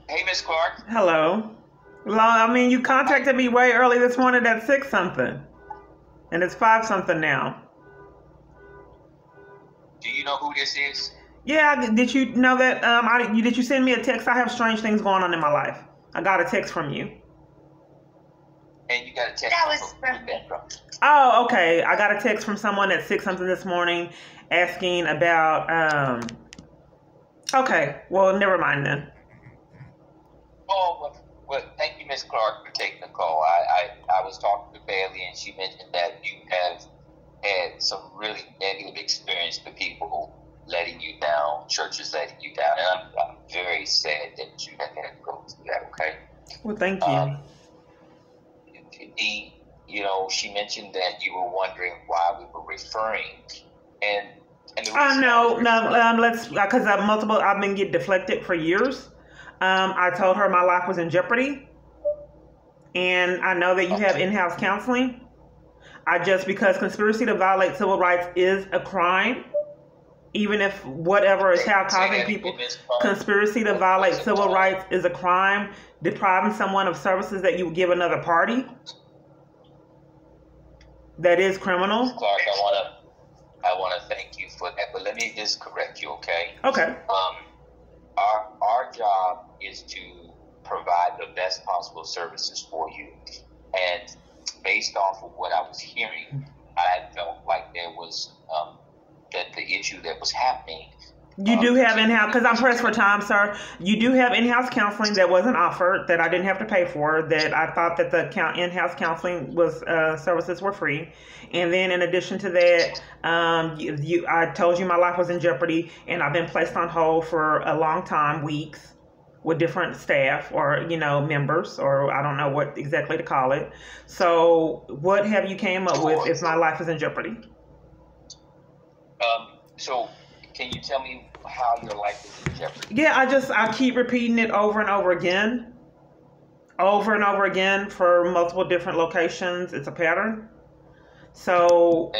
Hey, Miss Clark. Hello. Well, I mean, you contacted me way early this morning at 6 something. And it's 5 something now. Do you know who this is? Yeah, did you know that? Did you send me a text? I have strange things going on in my life. I got a text from you. And you got a text. That was from me. Oh, okay. I got a text from someone at 6 something this morning asking about, okay. Well, never mind then. Oh, well, thank you, Miss Clark, for taking the call. I was talking to Bailey, and she mentioned that you have had some really negative experience with people letting you down, churches letting you down, and I'm very sad that you have had to go through that. Okay. Well, thank you. She mentioned that you were wondering why we were referring, and no, because I've been getting deflected for years. I told her my life was in jeopardy, and I know that you have in-house counseling. Because conspiracy to violate civil rights is a crime, even if whatever is causing people, conspiracy to violate civil rights is a crime. Depriving someone of services that you would give another party, that is criminal. Clark, I want to thank you for that, but let me just correct you, okay? Okay. Our job is to provide the best possible services for you, and based off of what I was hearing, I felt like there was that the issue that was happening. You do have in-house, because I'm pressed for time, sir. You do have in-house counseling that wasn't offered, that I didn't have to pay for, that I thought that the in-house counseling was services were free. And then in addition to that, I told you my life was in jeopardy, and I've been placed on hold for a long time, weeks, with different staff or, members, or I don't know what exactly to call it. So what have you came up with if my life is in jeopardy? So can you tell me how your life is in jeopardy? Yeah, I keep repeating it over and over again for multiple different locations. It's a pattern. So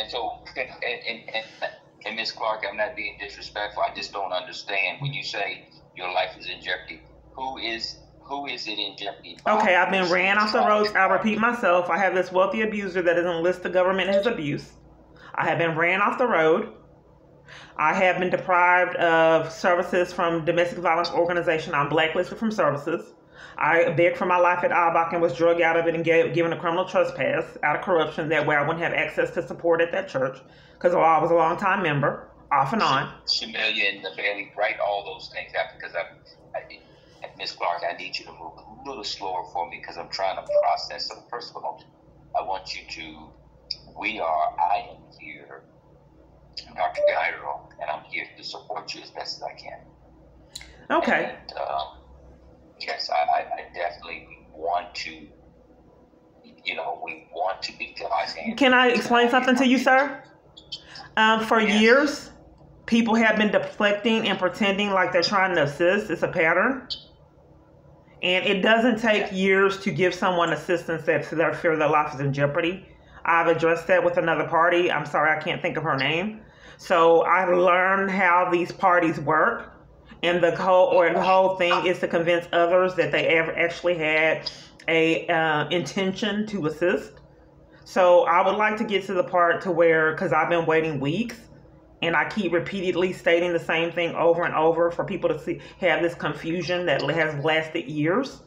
and Miss Clark, I'm not being disrespectful. I just don't understand when you say your life is in jeopardy. Who is it in jeopardy by? Okay, I've been ran off the roads. I'll repeat myself. I have this wealthy abuser that is on the list the government has abused. I have been ran off the road. I have been deprived of services from domestic violence organization. I'm blacklisted from services. I begged for my life at Albach and was drugged out of it and given a criminal trespass out of corruption. That way I wouldn't have access to support at that church because I was a long-time member, off and on. Shamelia and the Bailey, write all those things out because Miss Clark, I need you to move a little slower for me because I'm trying to process. So first of all, I want you to, I am here, Dr. Gairo, and I'm here to support you as best as I can. Okay. And, yes, I definitely want to, we want to be God's hand. Can I explain something to you, sir? For years, people have been deflecting and pretending like they're trying to assist. It's a pattern. And it doesn't take years to give someone assistance that they fear their life is in jeopardy. I've addressed that with another party. I'm sorry, I can't think of her name. So I've learned how these parties work. And the whole thing is to convince others that they ever actually had a intention to assist. So I would like to get to the part to where, because I've been waiting weeks, and I keep repeatedly stating the same thing over and over for people to have this confusion that has lasted years.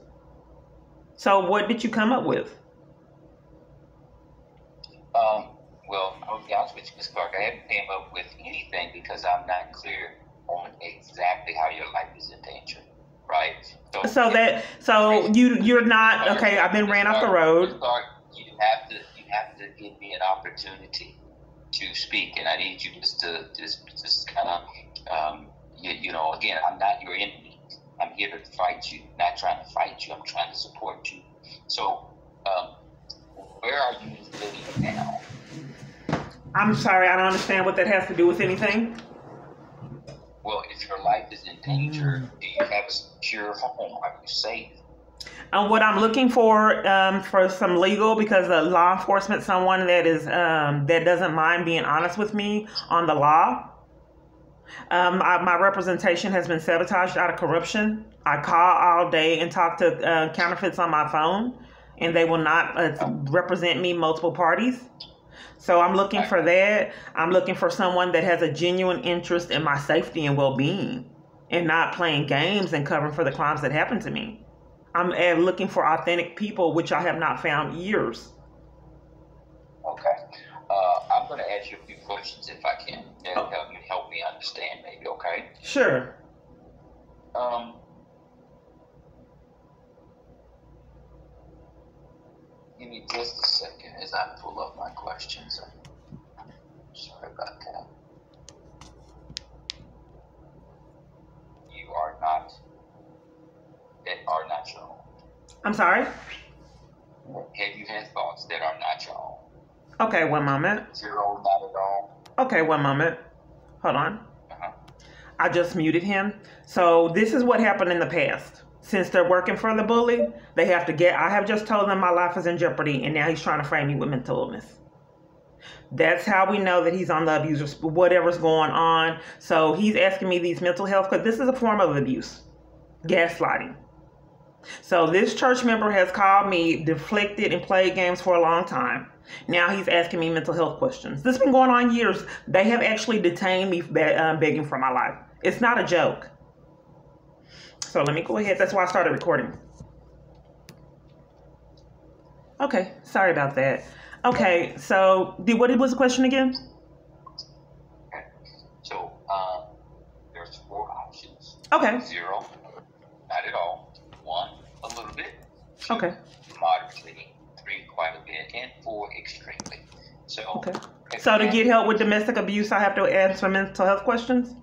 So what did you come up with? Well, I'll be honest with you, Ms. Clark. I haven't came up with anything because I'm not clear on exactly how your life is in danger, right? You're not okay. I've been ran off the road. Ms. Clark, you have to give me an opportunity to speak, and I need you just kind of again, I'm not your enemy. I'm here to fight you, not trying to fight you. I'm trying to support you. So, where are you living now? I'm sorry, I don't understand what that has to do with anything. Well, if your life is in danger, do you have a secure home? Are you safe? What I'm looking for some legal, because law enforcement, someone that is that doesn't mind being honest with me on the law. My representation has been sabotaged out of corruption. I call all day and talk to counterfeits on my phone, and they will not represent me multiple parties. So I'm looking for that. I'm looking for someone that has a genuine interest in my safety and well-being and not playing games and covering for the crimes that happen to me. I'm looking for authentic people, which I have not found years. Okay. I'm going to ask you a few questions if I can. That'll help me understand maybe, okay? Sure. Give me just a second as I pull up my questions. Sorry about that. You are not, that are not your own. I'm sorry? Have you had thoughts that are not your own? Okay, one moment. Zero, not at all. Okay, one moment. Hold on. I just muted him. So this is what happened in the past. Since they're working for the bully, they have to get, I have just told them my life is in jeopardy, and now he's trying to frame me with mental illness. That's how we know that he's on the abuser, whatever's going on. So he's asking me these mental health, because this is a form of abuse, gaslighting. So this church member has called me, deflected, and played games for a long time. Now he's asking me mental health questions. This has been going on years. They have actually detained me begging for my life. It's not a joke. So let me go ahead. That's why I started recording. Okay, sorry about that. Okay, so what was the question again? Okay, so there's 4 options. Okay. 0, not at all. 1, a little bit. 2, okay. Moderately. 3, quite a bit. And 4, extremely. So, okay. So to get help with domestic abuse, I have to answer mental health questions?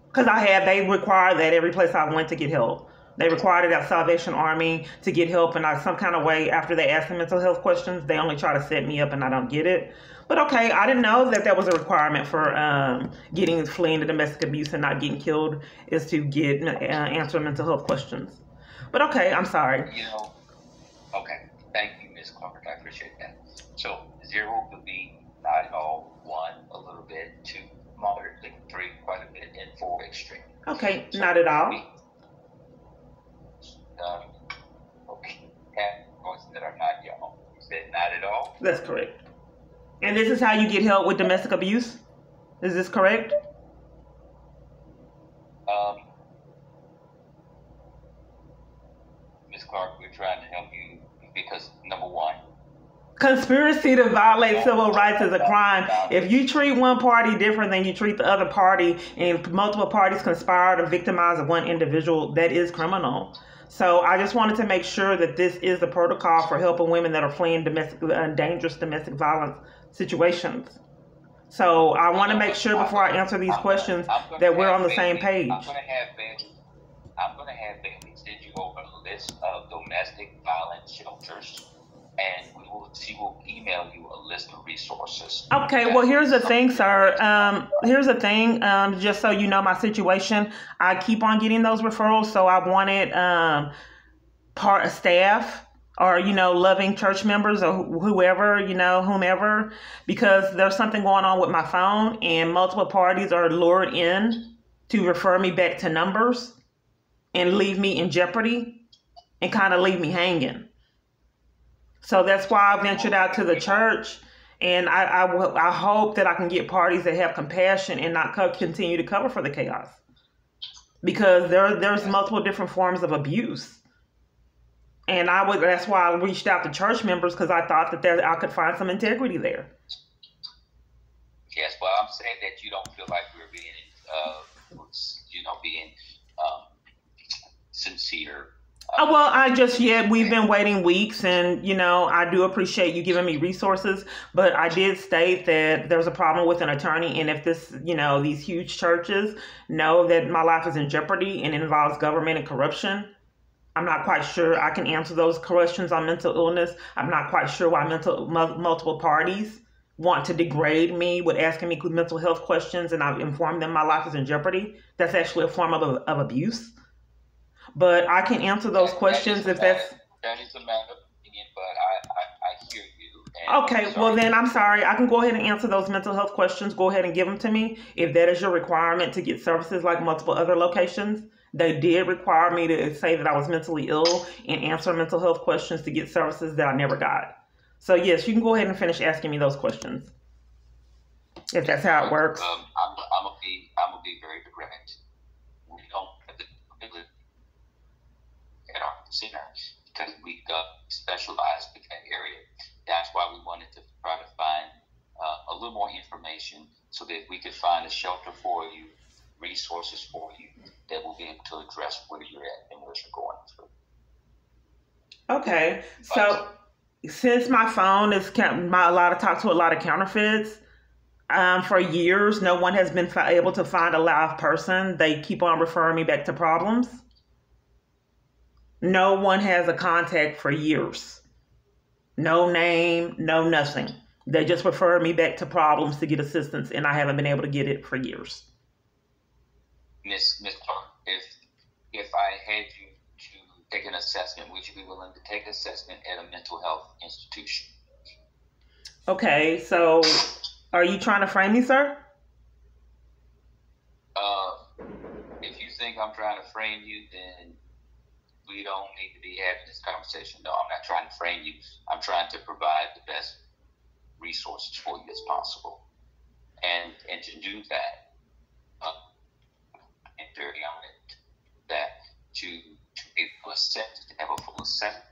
Because they require that every place I went to get help. They required it at Salvation Army to get help, and some kind of way, after they ask me mental health questions, they only try to set me up and I don't get it. But okay, I didn't know that was a requirement for fleeing to domestic abuse and not getting killed, is to get answer mental health questions. But okay, I'm sorry. Okay. Thank you, Ms. Clark. I appreciate that. So 0 would be not at all, 1, a little bit, 2, moderately, 3, quite a bit, and 4, extreme. Okay, so not at all. Okay, points that are not your own. You said not at all? That's correct. And this is how you get help with domestic abuse? Is this correct? Ms. Clark, we're trying to help you because, number 1, conspiracy to violate civil rights is a crime. If you treat one party different than you treat the other party, and multiple parties conspire to victimize one individual, that is criminal. So I just wanted to make sure that this is the protocol for helping women that are fleeing dangerous domestic violence situations. So I want to make sure before I answer these questions that we're on the same page. I'm going to have Bailey send you over a list of domestic violence shelters, and she will email you a list of resources. Okay, well, here's the thing, sir. Here's the thing, just so you know my situation. I keep on getting those referrals, so I wanted part of staff or, loving church members or whoever, whomever, because there's something going on with my phone, and multiple parties are lured in to refer me back to numbers and leave me in jeopardy and kind of leave me hanging. So that's why I ventured out to the church, and I hope that I can get parties that have compassion and not continue to cover for the chaos, because there's multiple different forms of abuse, and that's why I reached out to church members, because I thought that I could find some integrity there. Yes, well, I'm saying that you don't feel like we're being sincere. We've been waiting weeks, and, I do appreciate you giving me resources, but I did state that there's a problem with an attorney, and if these huge churches know that my life is in jeopardy and it involves government and corruption, I'm not quite sure I can answer those questions on mental illness. I'm not quite sure why multiple parties want to degrade me with asking me mental health questions, and I've informed them my life is in jeopardy. That's actually a form of abuse. But I can answer those questions if that's... That is a matter of opinion, but I hear you. Okay, well then I'm sorry. I can go ahead and answer those mental health questions. Go ahead and give them to me. If that is your requirement to get services like multiple other locations, they did require me to say that I was mentally ill and answer mental health questions to get services that I never got. So yes, you can go ahead and finish asking me those questions. If that's how it works. I'm gonna be very direct. We don't have the ability at our center because we specialized in that area. That's why we wanted to try to find a little more information so that we could find a shelter for you, resources for you that will be able to address where you're at and what you're going through. Okay, so since my phone is talk to a lot of counterfeits, for years, no one has been able to find a live person. They keep on referring me back to problems. No one has a contact for years. No name, no nothing. They just refer me back to problems to get assistance, and I haven't been able to get it for years. Miss Clark, if I had you to take an assessment, would you be willing to take assessment at a mental health institution? Okay, so are you trying to frame me, sir? If you think I'm trying to frame you, then we don't need to be having this conversation. No, I'm not trying to frame you. I'm trying to provide the best resources for you as possible. And to do that, and dirty on it, that to be able to assess, to have a full assessment.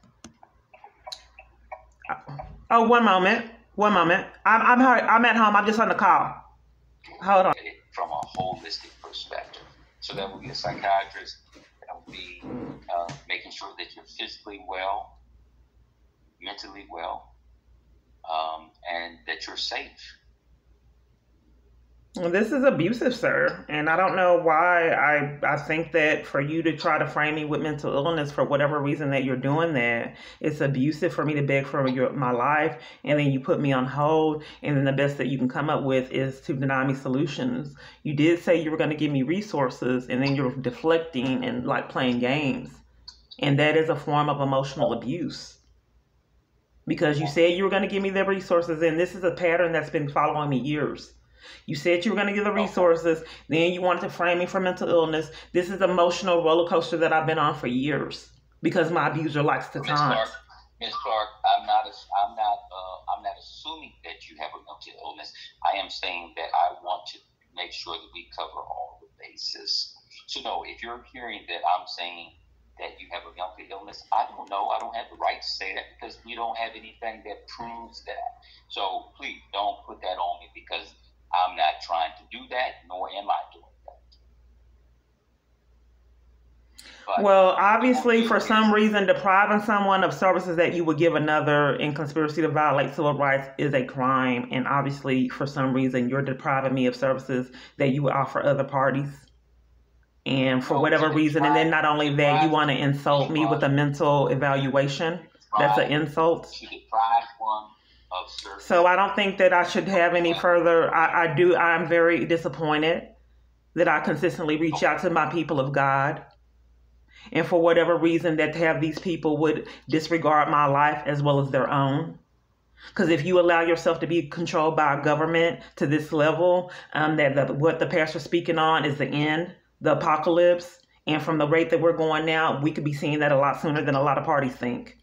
Oh, one moment. I'm at home. I'm just on the call. Hold on. From a holistic perspective. So that would be a psychiatrist. That would be making sure that you're physically well, mentally well, and that you're safe. Well, this is abusive, sir. And I don't know why I think that for you to try to frame me with mental illness for whatever reason that you're doing that, it's abusive for me to beg for my life. And then you put me on hold. And then the best that you can come up with is to deny me solutions. You did say you were going to give me resources, and then you're deflecting and like playing games. And that is a form of emotional abuse. Because you said you were going to give me the resources, and this is a pattern that's been following me years. You said you were going to give the resources, then you wanted to frame me for mental illness. This is emotional roller coaster that I've been on for years because my abuser likes to taunt. Ms. Clark, I'm not assuming that you have a mental illness. I am saying that I want to make sure that we cover all the bases. So no, if you're hearing that I'm saying that you have a mental illness, I don't know. I don't have the right to say that because we don't have anything that proves that. So please don't put that on me because I'm not trying to do that, nor am I doing that. But well, obviously, for some reason, depriving someone of services that you would give another in conspiracy to violate civil rights is a crime. And obviously, for some reason, you're depriving me of services that you would offer other parties. And for whatever reason, and then not only that, you want to insult me with a mental evaluation. That's an insult. So I don't think that I should have any further. I'm very disappointed that I consistently reach out to my people of God. And for whatever reason, that to have these people would disregard my life as well as their own. Because if you allow yourself to be controlled by a government to this level, what the pastor's speaking on is the end, the apocalypse. And from the rate that we're going now, we could be seeing that a lot sooner than a lot of parties think.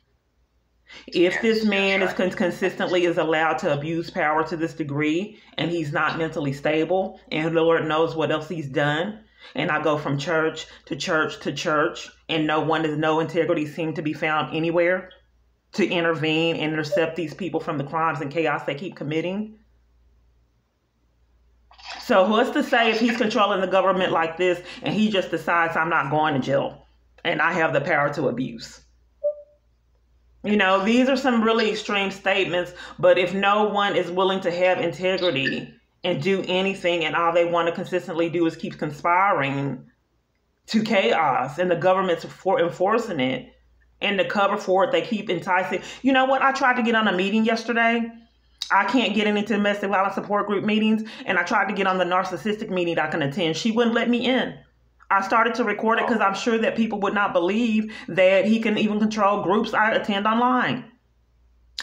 If this man is consistently is allowed to abuse power to this degree, and he's not mentally stable, and the Lord knows what else he's done, and I go from church to church to church, and no integrity seems to be found anywhere to intervene and intercept these people from the crimes and chaos they keep committing. So what's to say if he's controlling the government like this, and he just decides I'm not going to jail, and I have the power to abuse? You know, these are some really extreme statements, but if no one is willing to have integrity and do anything, and all they want to consistently do is keep conspiring to chaos, and the government's enforcing it, and to cover for it, they keep enticing. You know what? I tried to get on a meeting yesterday. I can't get into domestic violence support group meetings, and I tried to get on the narcissistic meeting I can attend. She wouldn't let me in. I started to record it because I'm sure that people would not believe that he can even control groups I attend online.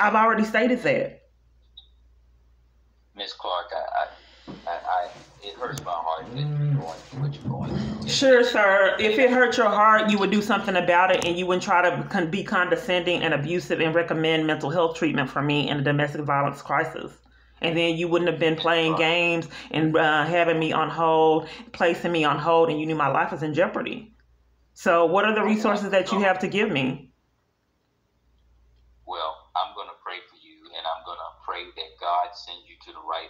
I've already stated that. Miss Clark, it hurts my heart that you're going through what you're going through. Sure, sir. If it hurt your heart, you would do something about it, and you wouldn't try to be condescending and abusive and recommend mental health treatment for me in a domestic violence crisis. And then you wouldn't have been playing games and having me on hold, placing me on hold, and you knew my life was in jeopardy. So what are the resources that you have to give me? Well, I'm going to pray for you, and I'm going to pray that God sends you to the right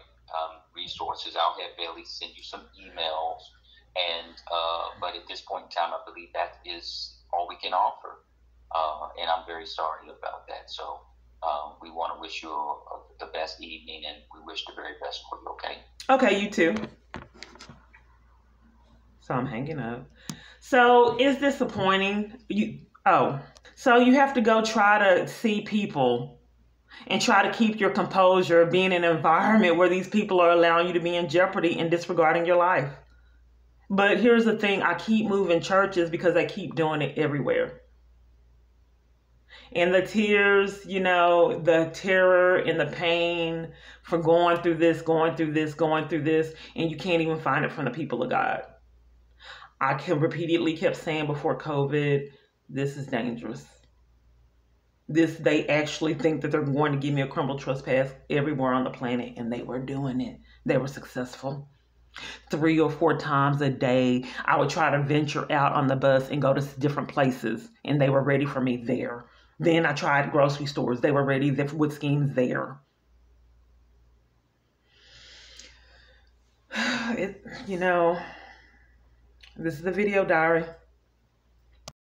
resources. I'll have Bailey send you some emails, and but at this point in time, I believe that is all we can offer, and I'm very sorry about that. So we want to wish you the best evening, and we wish the very best for you. Okay? Okay, you too. So I'm hanging up. So it's disappointing. So you have to go try to see people and try to keep your composure, being in an environment where these people are allowing you to be in jeopardy and disregarding your life. But here's the thing, I keep moving churches because I keep doing it everywhere. And the tears, the terror and the pain for going through this, and you can't even find it from the people of God. I repeatedly kept saying before COVID, this is dangerous. They actually think that they're going to give me a criminal trespass everywhere on the planet, and they were doing it. They were successful. 3 or 4 times a day, I would try to venture out on the bus and go to different places, and they were ready for me there. Then I tried grocery stores. They were ready with schemes there. This is the video diary.